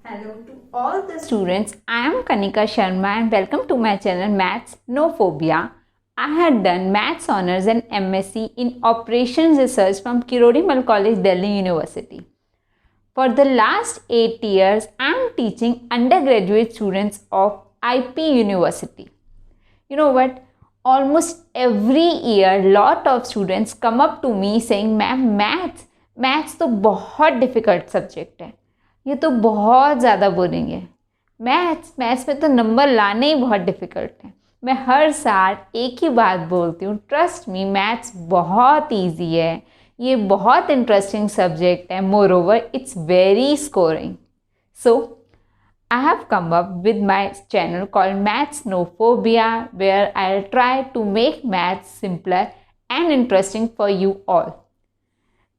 Hello to all the students. I am Kanika Sharma and welcome to my channel Maths No Phobia. I had done Maths Honours and MSc in Operations Research from Kirodimal College, Delhi University. For the last 8 years, I am teaching undergraduate students of IP University. You know what? Almost every year, lot of students come up to me saying, "Ma'am, maths तो बहुत difficult subject है, ये तो बहुत ज़्यादा boring है, maths में तो नंबर लाने ही बहुत डिफ़िकल्ट है।" मैं हर साल एक ही बात बोलती हूँ, ट्रस्ट मी, मैथ्स बहुत ईजी है, ये बहुत इंटरेस्टिंग सब्जेक्ट है, more over it's very scoring. So I have come up with my channel called Maths No Phobia, where I'll try to make maths simpler and interesting for you all.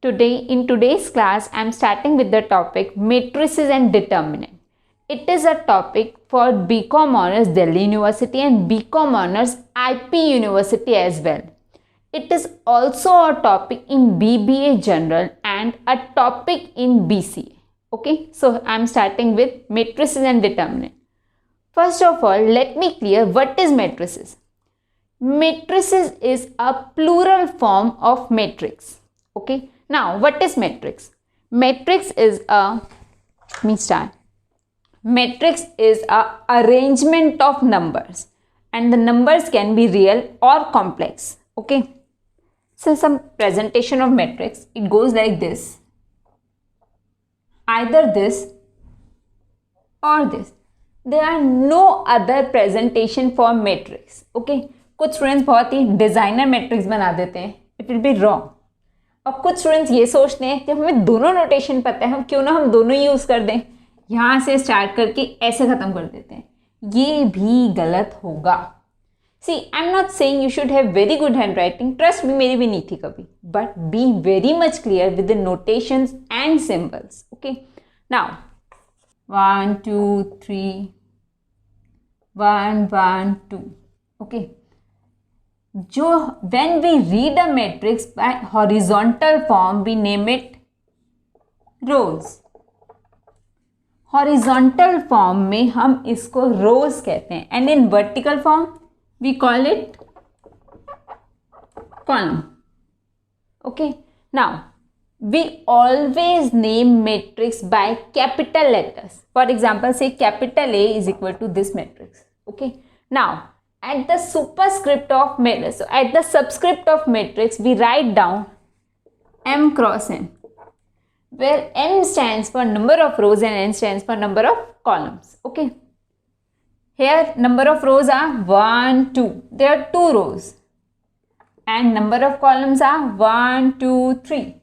In today's class, I'm starting with the topic matrices and determinant. It is a topic for BCom Honors Delhi University and BCom Honors IP University as well. It is also a topic in BBA General and a topic in BCA. Okay, so I'm starting with matrices and determinant. First of all, let me clear what is matrices. Matrices is a plural form of matrix. Okay, now what is matrix? Matrix is a arrangement of numbers, and the numbers can be real or complex. Okay, so some presentation of matrix, it goes like this. Either this or this. There are no other presentation for matrix. Okay, कुछ students बहुत ही designer matrix बना देते हैं, it will be wrong. और कुछ students ये सोचते हैं कि हमें दोनों नोटेशन पता है, हम क्यों ना हम दोनों ही यूज़ कर दें, यहाँ से स्टार्ट करके ऐसे ख़त्म कर देते हैं, ये भी गलत होगा। See, I'm not saying you should have very good handwriting. Trust me, मेरी भी नहीं थी कभी. But be very much clear with the notations and symbols. Okay. Now, 1, 2, 3, 1, 1, 2. Okay. When we read a matrix by horizontal form, we name it rows. Horizontal form में हम इसको rows कहते हैं, and in vertical form we call it column. Okay, now we always name matrix by capital letters. For example, say capital A is equal to this matrix. Okay, now at the superscript of matrix, so at the subscript of matrix, we write down M cross N, where M stands for number of rows and N stands for number of columns. Okay, here number of rows are 1, 2. There are 2 rows. And number of columns are 1, 2, 3.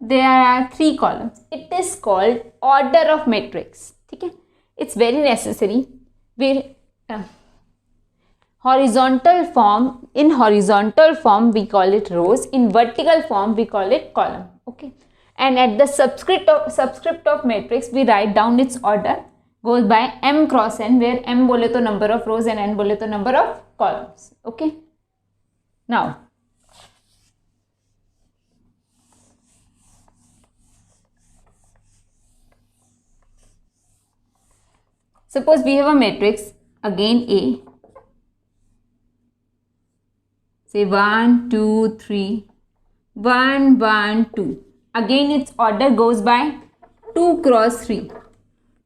There are 3 columns. It is called order of matrix. Okay? It's very necessary. Horizontal form, in horizontal form we call it rows. In vertical form we call it column. Okay? And at the subscript of matrix we write down its order. Goes by M cross N, where M बोले तो number of rows and N बोले तो number of columns. Okay. Now, suppose we have a matrix, again A. Say 1, 2, 3, 1, 1, 2. Again its order goes by 2 cross 3.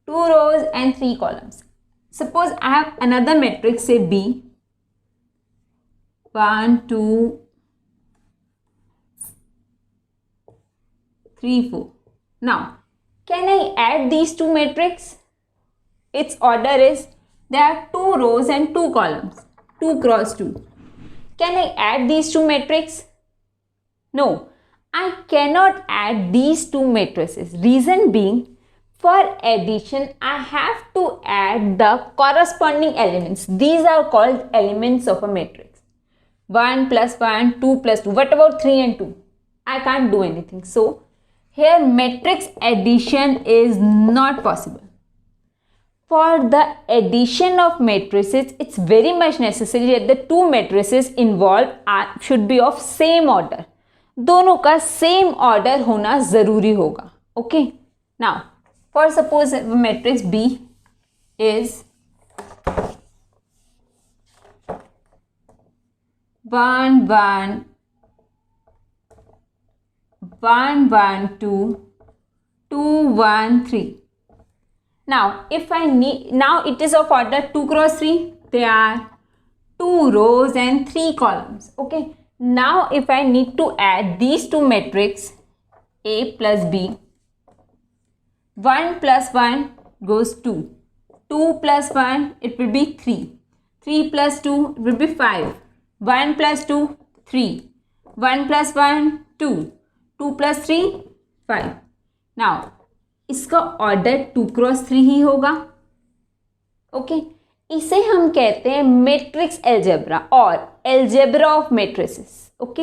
2 rows and 3 columns. Suppose I have another matrix, say B, 1, 2, 3, 4. Now, can I add these two matrices? Its order is, there are 2 rows and 2 columns, 2 cross 2. Can I add these two matrices? No, I cannot add these two matrices. Reason being, for addition, I have to add the corresponding elements. These are called elements of a matrix. 1 plus 1, 2 plus 2. What about 3 and 2? I can't do anything. So, here matrix addition is not possible. For the addition of matrices, it's very much necessary that the two matrices involved should be of same order. दोनों का same order होना ज़रूरी होगा. Okay? Now, For suppose matrix B is 1 1 1 1 2 2 1 3. Now if I need, now it is of order 2 cross 3. There are 2 rows and 3 columns. Okay, now if I need to add these two matrix A plus B, 1 plus 1 goes 2, 2 plus 1 it will be 3, 3 plus 2 it will be 5, 1 plus 2 3, 1 plus 1 2, 2 plus 3 5. Now इसका order 2 cross 3 ही होगा. Okay, इसे हम कहते हैं matrix algebra और algebra of matrices. Okay,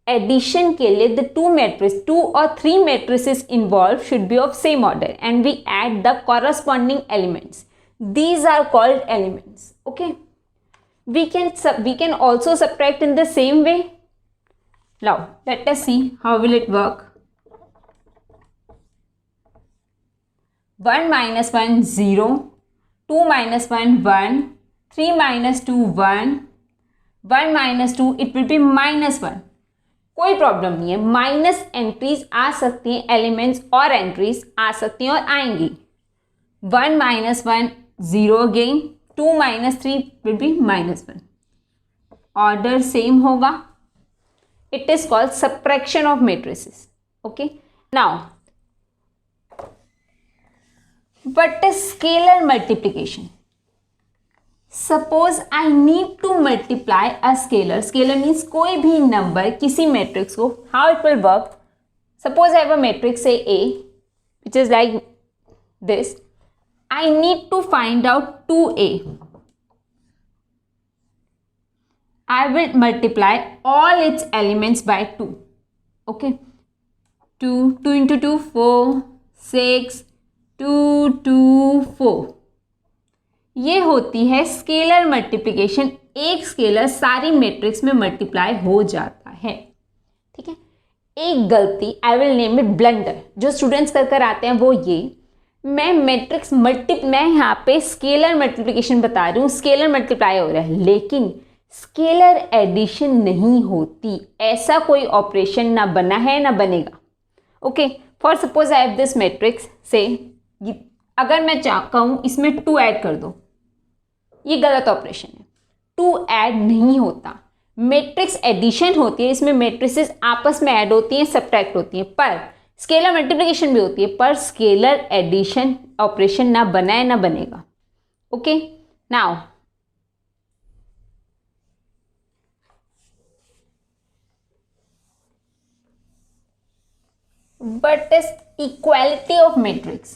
addition के लिए द टू मैट्रिक्स, 2 और 3 matrices involve should be of same order and we add the corresponding elements. These are called elements. Okay, we can also subtract in the same way. Now let us see how will it work. 1 minus 1 0, 2 minus 1 1, 3 minus 2 1, 1 minus 2 it will be minus 1. कोई problem नहीं है, minus entries आ सकती हैं, elements और entries आ सकती हैं और आएंगी. 1 minus 1 0 again, 2 minus 3 will be minus 1. Order same होगा. It is called subtraction of matrices. Okay. Now, what is scalar multiplication? Suppose I need to multiply a scalar. Scalar means कोई भी number किसी matrix को. How it will work? Suppose I have a matrix say A, which is like this. I need to find out 2A. I will multiply all its elements by 2. Okay. 2 into 2, 4, 6, 2, 2, 4. ये होती है scalar multiplication. एक scalar सारी matrix में multiply हो जाता है. ठीक है. एक गलती, I will name it blunder, जो स्टूडेंट्स कर आते हैं वो ये, मैं मैट्रिक्स मैं यहाँ पे स्केलर मल्टीप्लिकेशन बता रही हूँ, स्केलर मल्टीप्लाई हो रहा है, लेकिन स्केलर एडिशन नहीं होती. ऐसा कोई ऑपरेशन ना बना है ना बनेगा. Okay, for suppose I have this matrix से, अगर मैं कहूँ इसमें 2 ऐड कर दो, ये गलत ऑपरेशन है. 2 ऐड नहीं होता, मैट्रिक्स एडिशन होती है. इसमें मैट्रिसेस आपस में ऐड होती हैं, सब्ट्रैक्ट होती हैं, पर स्केलर मल्टीप्लिकेशन भी होती है, पर स्केलर एडिशन ऑपरेशन ना बनाए ना बनेगा. Okay, now what is equality of matrix?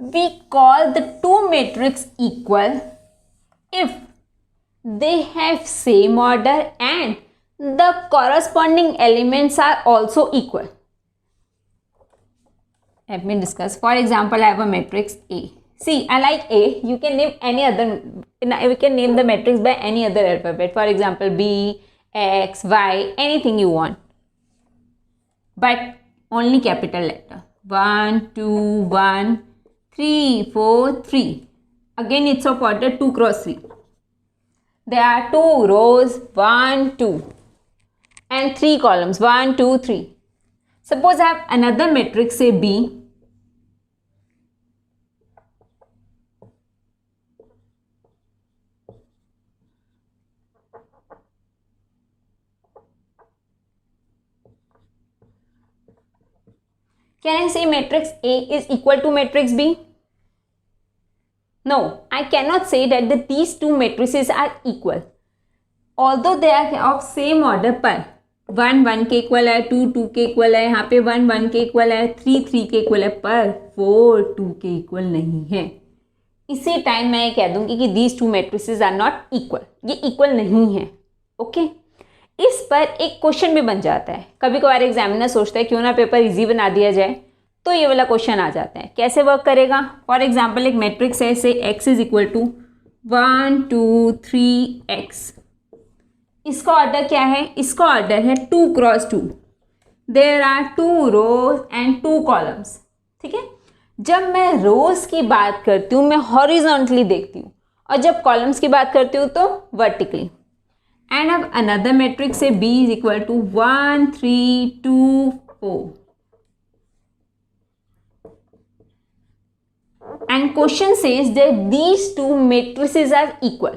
We call the two matrix equal if they have same order and the corresponding elements are also equal. Let me discuss. For example, I have a matrix A. See, I like A. You can name any other. We can name the matrix by any other alphabet. For example, B, X, Y, anything you want. But only capital letter. 1, 2, 1, 3, 4, 3. Again, it's of order 2 cross 3. There are 2 rows, 1, 2. And 3 columns, 1, 2, 3. Suppose I have another matrix, say B. Can I say matrix A is equal to matrix B? No, I cannot say that these two matrices are equal. Although they are of same order, पर 1 1 के equal है, 2 2 के equal है, यहाँ पे 1 1 के equal है, 3 3 के इक्वल है, पर 4 2 के इक्वल नहीं है. इसी टाइम मैं कह दूंगी कि these two matrices are not equal. ये इक्वल नहीं है. ओके, इस पर एक क्वेश्चन भी बन जाता है. कभी कभार एग्जामिनर सोचता है क्यों ना पेपर इजी बना दिया जाए, तो ये वाला क्वेश्चन आ जाता है. कैसे वर्क करेगा? फॉर एग्जाम्पल एक मैट्रिक्स है, say x is equal to 1 2 3 x. इसका ऑर्डर क्या है? इसका ऑर्डर है 2 cross 2. There are 2 rows and 2 columns. ठीक है, जब मैं रोज की बात करती हूँ मैं हॉरिजॉन्टली देखती हूँ, और जब कॉलम्स की बात करती हूँ तो वर्टिकली. एंड अब अनदर मैट्रिक्स है B is equal to 1 3 2 4. And question says that these two matrices are equal.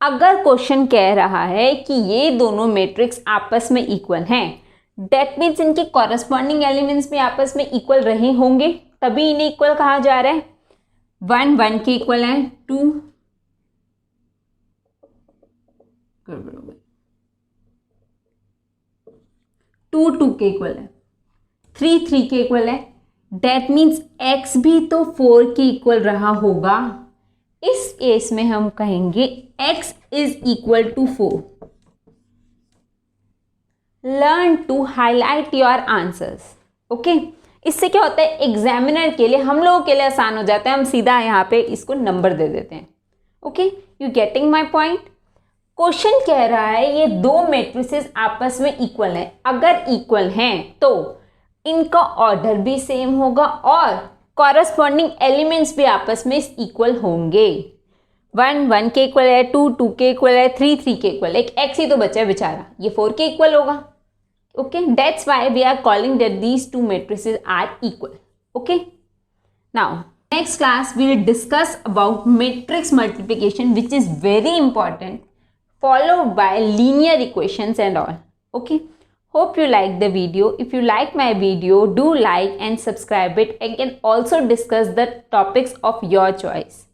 अगर क्वेश्चन कह रहा है कि ये दोनों मैट्रिक्स आपस में इक्वल हैं, दैट मीन्स इनके कॉरस्पॉन्डिंग एलिमेंट्स भी आपस में इक्वल रहे होंगे, तभी इन्हें इक्वल कहा जा रहा है. 1 1 के इक्वल है, 2 2 के इक्वल है, 3 3 के इक्वल है. दैट मीन्स x भी तो 4 के इक्वल रहा होगा. इस केस में हम कहेंगे x is equal to 4. Learn to highlight your answers. Okay, इससे क्या होता है, एग्जामिनर के लिए, हम लोगों के लिए आसान हो जाता है, हम सीधा यहाँ पे इसको नंबर दे देते हैं. Okay, you getting my point. Question कह रहा है ये दो मैट्रिसेस आपस में इक्वल हैं. अगर इक्वल हैं तो इनका ऑर्डर भी सेम होगा और कॉरस्पॉन्डिंग एलिमेंट्स भी आपस में इक्वल होंगे. 1 1 के इक्वल है, 2 2 के इक्वल है, 3 3 के इक्वल है. एक x ही तो बचा है बेचारा, ये 4 के इक्वल होगा. Okay, that's why we are calling that these two matrices are equal. Okay, now next class we will discuss about matrix multiplication, which is very important, followed by linear equations and all. Okay, hope you like the video. If you like my video, do like and subscribe it. I can also discuss the topics of your choice.